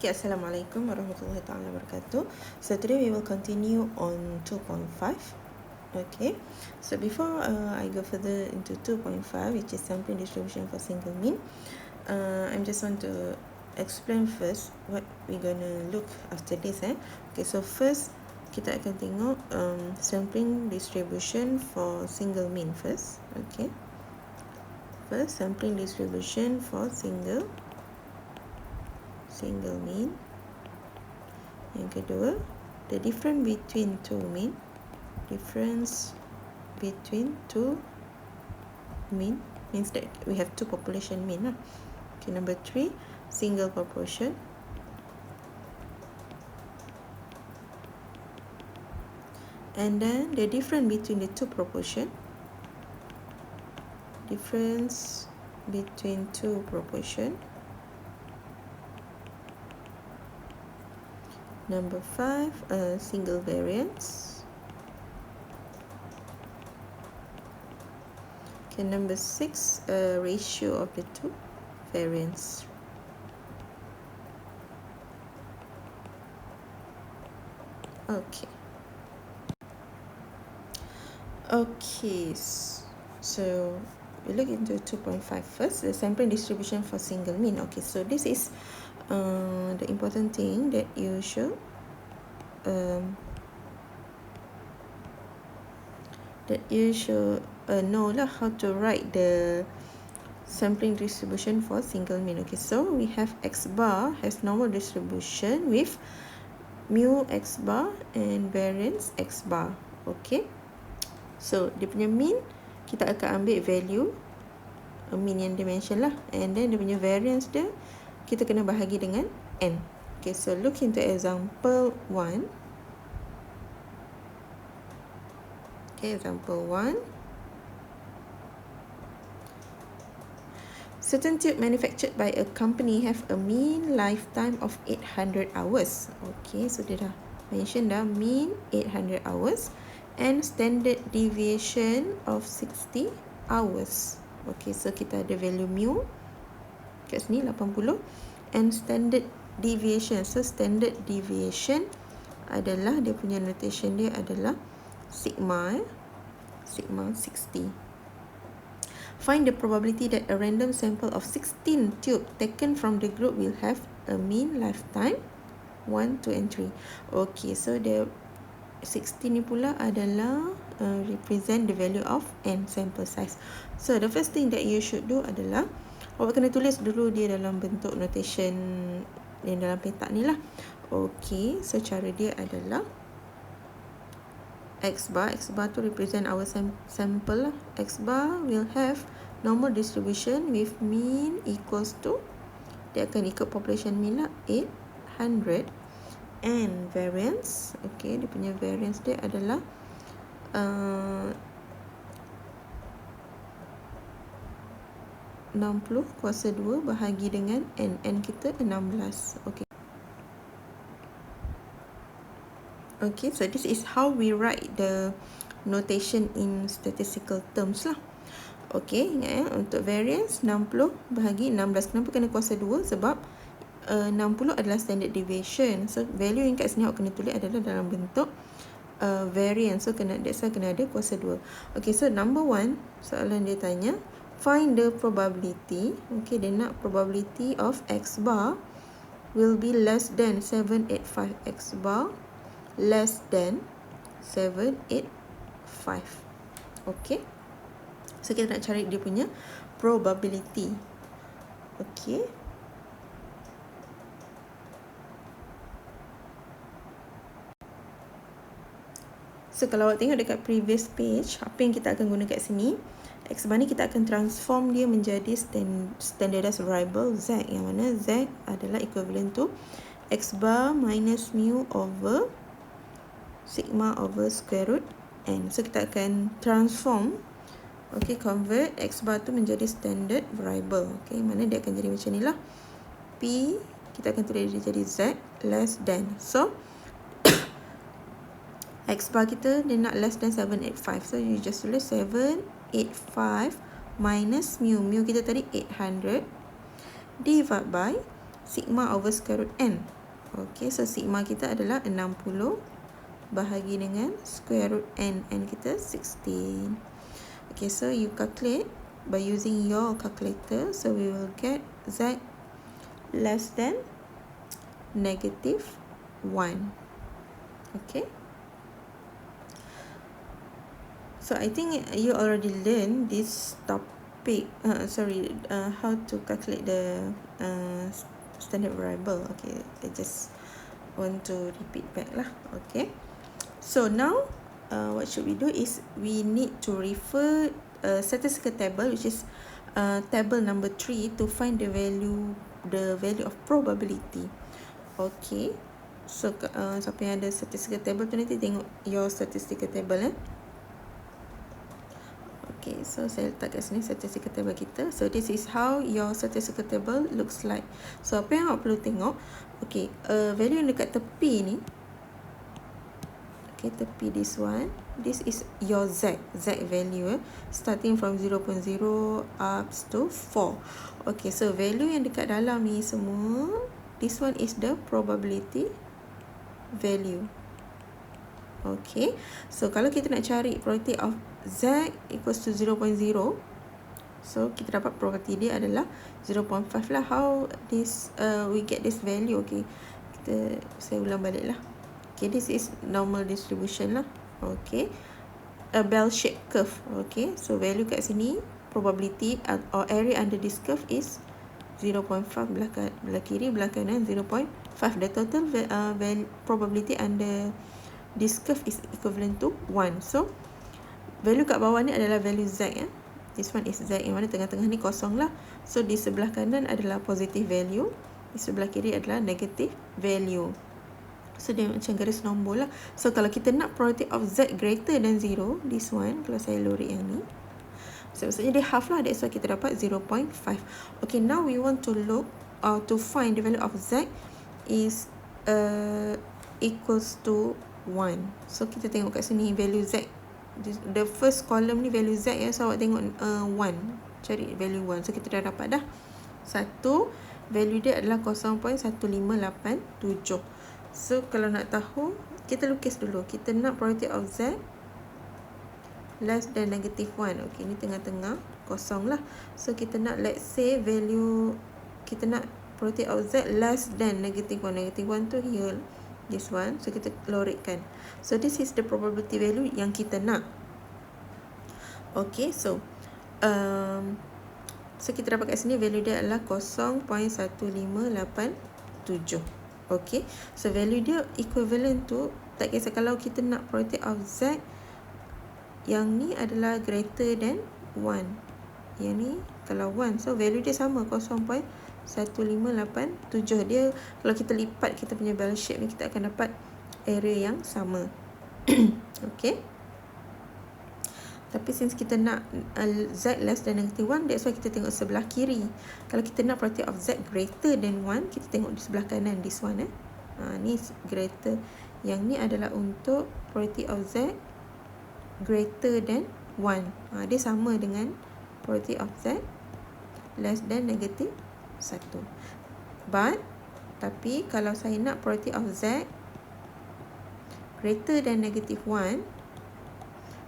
Okay, Assalamualaikum warahmatullahi ta'ala wabarakatuh. So today we will continue on 2.5. Okay, so before I go further into 2.5, which is sampling distribution for single mean, I just want to explain first what we're gonna look after this. Okay, so first kita akan tengok sampling distribution for single mean first. Okay, first sampling distribution for single mean. Yang kedua, the difference between two mean. Difference between two mean means that we have two population mean. Okay, number 3, single proportion. And then the difference between the two proportion. Difference between two proportion. Number 5, single variance. Okay, number 6, ratio of the two variance. Okay. Okay, so we look into 2.5 first, the sampling distribution for single mean. Okay, so this is the important thing that you should know lah, how to write the sampling distribution for single mean. Okay, so we have x bar has normal distribution with mu x bar and variance x bar. Okay, so dia punya mean kita akan ambil value mean yang dimension lah, and then dia punya variance dia kita kena bahagi dengan n. Okay, so look into example 1. Okay, example 1. Certain tube manufactured by a company have a mean lifetime of 800 hours. Okay, so dia dah mention dah mean 800 hours and standard deviation of 60 hours. Okay, so kita ada value mu kat sini 80 and standard deviation. So standard deviation adalah dia punya notation dia adalah sigma 60. Find the probability that a random sample of 16 tube taken from the group will have a mean lifetime 1, 2 and 3. Okay, so the 16 ni pula adalah represent the value of n sample size. So the first thing that you should do adalah awak kena tulis dulu dia dalam bentuk notation yang dalam petak ni lah. Okay, so cara dia adalah x bar tu represent our sample lah. X bar will have normal distribution with mean equals to, dia akan ikut population mean lah, 800, and variance, okay, dia punya variance dia adalah 60 kuasa 2 bahagi dengan n. N kita 16. Okay. Okay, so this is how we write the notation in statistical terms lah. Okay, ingat ya, untuk variance 60 bahagi 16. Kenapa kena kuasa 2? Sebab 60 adalah standard deviation. So value yang kat sini awak kena tulis adalah dalam bentuk variance. So that's why kena ada kuasa 2. Okay, so number 1, soalan dia tanya find the probability. Okay, dia nak probability of x bar will be less than 785. X bar less than 785. Okay, so kita nak cari dia punya probability. Okay, so kalau awak tengok dekat previous page, apa yang kita akan guna kat sini, x bar ni kita akan transform dia menjadi standardized variable z, yang mana z adalah equivalent to x bar minus mu over sigma over square root n. So kita akan transform, okay, convert x bar tu menjadi standard variable. Okay, mana dia akan jadi macam ni lah. P kita akan tulis dia jadi z less than, so x bar kita dia nak less than 785. So you just tulis 785 minus mu kita tadi 800 divide by sigma over square root n. Okay, so sigma kita adalah 60 bahagi dengan square root n. N kita 16. Okay, so you calculate by using your calculator. So we will get z less than negative 1. Okay. So I think you already learned this topic. How to calculate the standard variable. Okay, I just want to repeat back lah. Okay. So now, what should we do is we need to refer statistical table, which is table number 3, to find the value of probability. Okay. So siapa yang ada statistical table tu nanti tengok your statistical table. Okay, so saya letak kat sini statistical table kita. So this is how your statistical table looks like. So apa yang awak perlu tengok, okay, value yang dekat tepi ni, okay, tepi this one, this is your z value, starting from 0.0 up to 4. Okay, so value yang dekat dalam ni semua, this one is the probability value. Okay, so kalau kita nak cari probability of z equals to 0.0, so kita dapat probability dia adalah 0.5 lah. How this we get this value? Okay, saya ulang balik lah. Okay, this is normal distribution lah. Okay, a bell shaped curve. Okay, so value kat sini, probability or area under this curve is 0.5, belah kiri, belah kanan 0.5. The total probability under this curve is equivalent to 1. So value kat bawah ni adalah value z. This one is z, yang mana tengah-tengah ni kosong lah. So di sebelah kanan adalah positive value, di sebelah kiri adalah negative value. So dia macam garis nombor lah. So kalau kita nak probability of z greater than 0, this one, kalau saya lorek yang ni, so maksudnya dia half lah, that's why kita dapat 0.5. Okay, now we want to look to find the value of z is equals to 1. So kita tengok kat sini value z, the first column ni value z ya. So awak tengok 1, cari value 1. So kita dah dapat dah 1, value dia adalah 0.1587. So kalau nak tahu, kita lukis dulu. Kita nak probability of z less than negative 1. Okay, ni tengah-tengah kosong lah. So kita nak, let's say value, kita nak probability of z less than negative 1. Negative 1 tu here, this one. So kita lorekkan. So this is the probability value yang kita nak. Okay, so so kita dapat kat sini value dia adalah 0.1587. Okay, so value dia equivalent to, tak kisah kalau kita nak probability of z yang ni adalah greater than 1, yang ni kalau 1, so value dia sama 0.1587. Dia kalau kita lipat kita punya bell shape ni, kita akan dapat area yang sama. Okay, tapi since kita nak z less than negative 1, that's why kita tengok sebelah kiri. Kalau kita nak probability of z greater than 1, kita tengok di sebelah kanan, this one. Ni greater, yang ni adalah untuk probability of z greater than 1. Dia sama dengan probability of z less than negative 1. Tapi kalau saya nak probability of z greater than negative 1,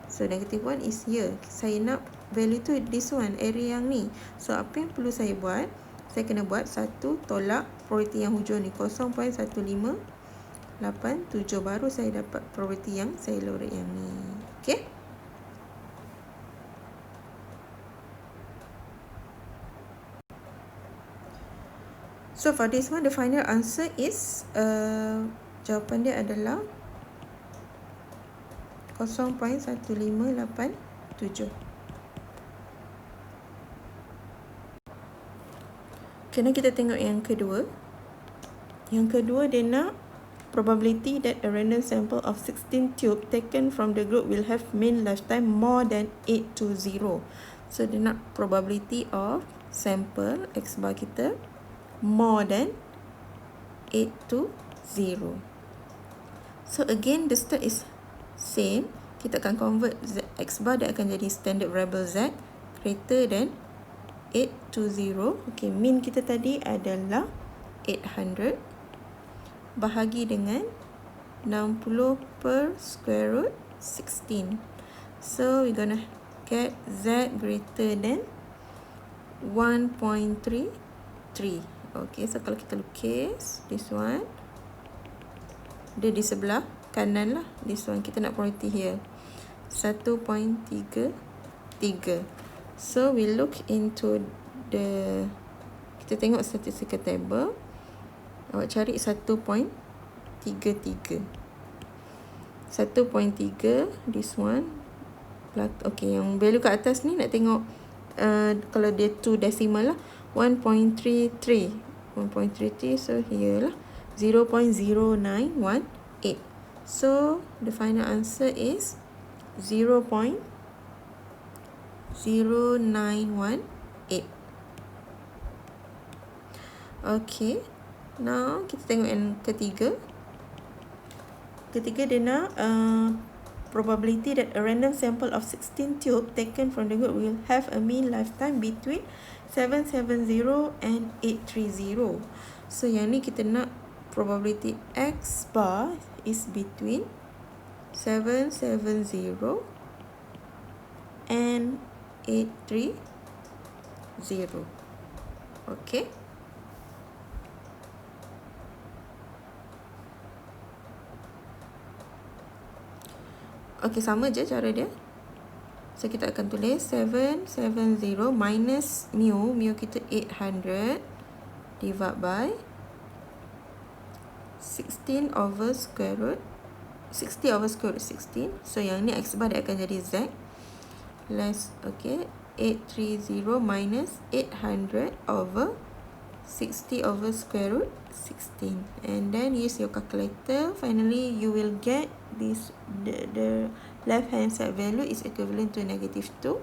so negative 1 is here. Saya nak value tu this one, area yang ni. So apa yang perlu saya buat? Saya kena buat 1 tolak probability yang hujung ni, 0.1587, baru saya dapat probability yang saya lorek yang ni. Okay, so for this one, the final answer is jawapan dia adalah 0.1587. Kena kita tengok yang kedua. Yang kedua, dia nak probability that a random sample of 16 tube taken from the group will have mean lifetime more than 820. So dia nak probability of sample X bar kita more than 820. So again, the step is same. Kita akan convert X bar, dia akan jadi standard variable Z greater than 820. Okay, mean kita tadi adalah 800 bahagi dengan 60 per square root 16. So we're gonna get Z greater than 1.33. Okay, so kalau kita lukis this one, dia di sebelah kanan lah. This one kita nak priority here 1.33. So we look into the, kita tengok statistical table. Awak cari 1.33. 1.3 this one. Okay, yang value kat atas ni nak tengok kalau dia 2 decimal lah, 1.33. 1.33, so here lah 0.0918. So the final answer is 0.0918. Okay, now kita tengok yang ketiga. Ketiga dia nak probability that a random sample of 16 tube taken from the group will have a mean lifetime between 770 and 830. So yang ni kita nak probability X bar is between 770 and 830. Okay. Okay, sama je cara dia. So kita akan tulis 770 minus mu kita 800 divide by 16 over square root 60 over square root 16. So yang ni X bar dia akan jadi Z less, okay, 830 minus 800 over 60 over square root 16, and then use your calculator. Finally you will get this, the left hand side value is equivalent to -2,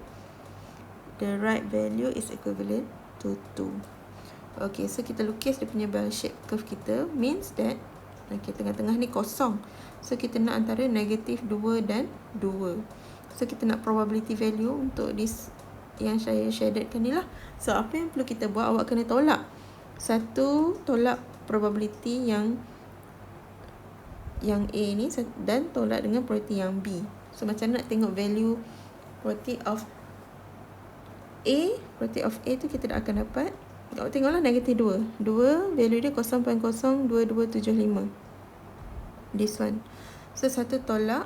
the right value is equivalent to 2. Okay, so kita lukis dia punya bell shape curve kita, means that okay, tengah-tengah ni kosong, so kita nak antara -2 dan 2. So kita nak probability value untuk this yang saya shadedkan ni lah. So apa yang perlu kita buat, awak kena tolak satu, tolak probability yang A ni dan tolak dengan probability yang B. So macam nak tengok value probability of A. Probability of A tu kita akan dapat, awak tengoklah -2. 2 value dia 0.02275. This one. So satu tolak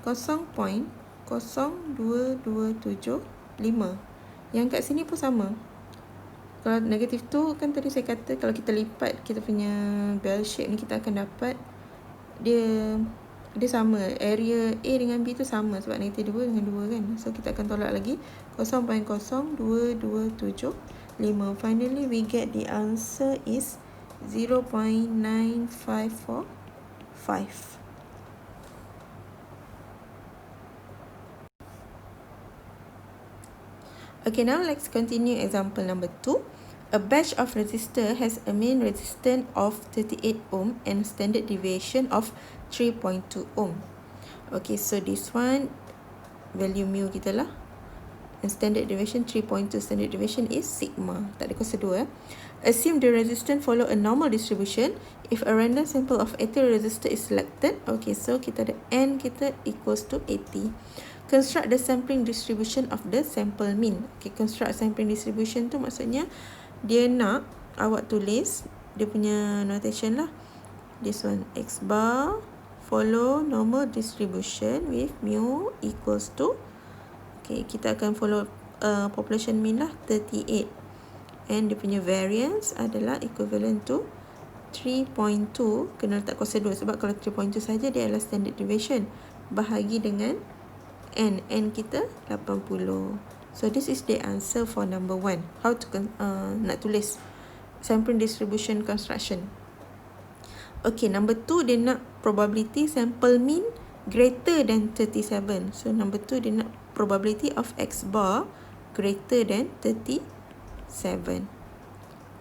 0.02275. Yang kat sini pun sama. Kalau -2 kan tadi saya kata kalau kita lipat kita punya bell shape ni, kita akan dapat dia sama, area A dengan B tu sama sebab -2 dengan 2 kan. So kita akan tolak lagi 0.02275. Finally we get the answer is 0.9545. Okay, now let's continue example number 2. A batch of resistor has a mean resistance of 38 ohm and standard deviation of 3.2 ohm. Okay, so this one value mu kita lah. And standard deviation 3.2. Standard deviation is sigma. Tak ada kuasa 2. Assume the resistance follow a normal distribution. If a random sample of 80 resistor is selected. Okay, so kita ada N kita equals to 80. Construct the sampling distribution of the sample mean. Okay, construct sampling distribution tu maksudnya dia nak awak tulis dia punya notation lah. This one, X bar follow normal distribution with mu equals to, okay, kita akan follow population mean lah, 38. And dia punya variance adalah equivalent to 3.2. Kena letak kuasa 2 sebab kalau 3.2 saja dia adalah standard deviation. Bahagi dengan N kita 80. So this is the answer for number 1. How to nak tulis sampling distribution construction. Okay, number 2 dia nak probability sample mean greater than 37. So number 2 dia nak probability of X bar greater than 37.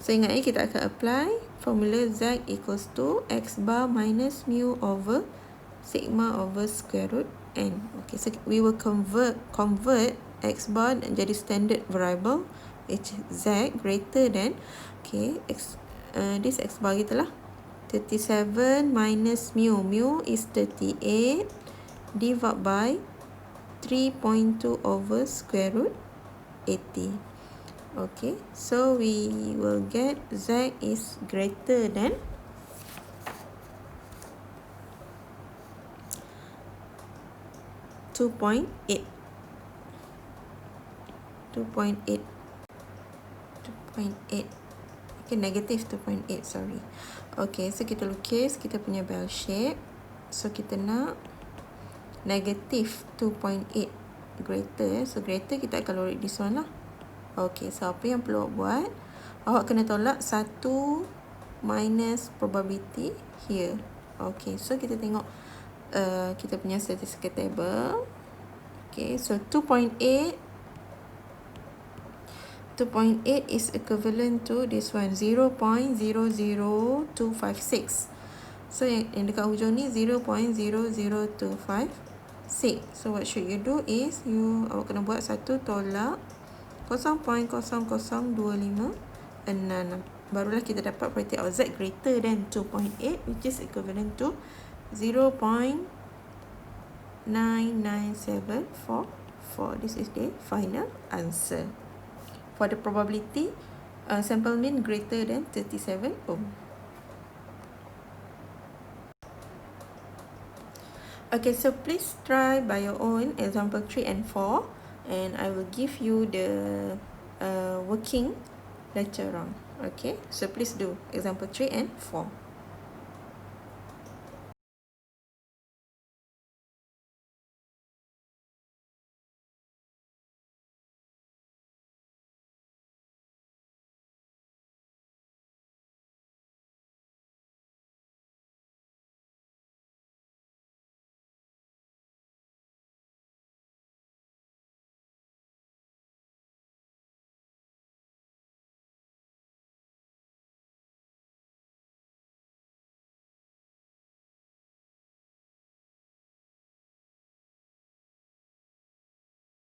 So ingat kita akan apply formula Z equals to X bar minus mu over sigma over square root N. Okay, so we will convert X bar jadi standard variable which Z greater than, okay, this X bar kita lah. 37 minus mu. Mu is 38 divided by 3.2 over square root 80. Okay, so we will get Z is greater than 2.8. 2.8. Okay, negative 2.8, sorry. Okay, so kita lukis kita punya bell shape. So kita nak negative 2.8 greater. So greater kita akan lorek this one lah. Okay, so apa yang perlu awak buat? Awak kena tolak 1 minus probability here. Okay, so kita tengok kita punya statistical table. Okay, so 2.8 is equivalent to this one, 0.00256. So yang dekat hujung ni 0.00256. So what should you do is awak kena buat 1 tolak 0.0002566. Barulah kita dapat probability of Z greater than 2.8, which is equivalent to 0.99744. This is the final answer for the probability sample mean greater than 37 ohm. Okay, so please try by your own example 3 and 4, and I will give you the working later on. Okay, so please do example 3 and 4.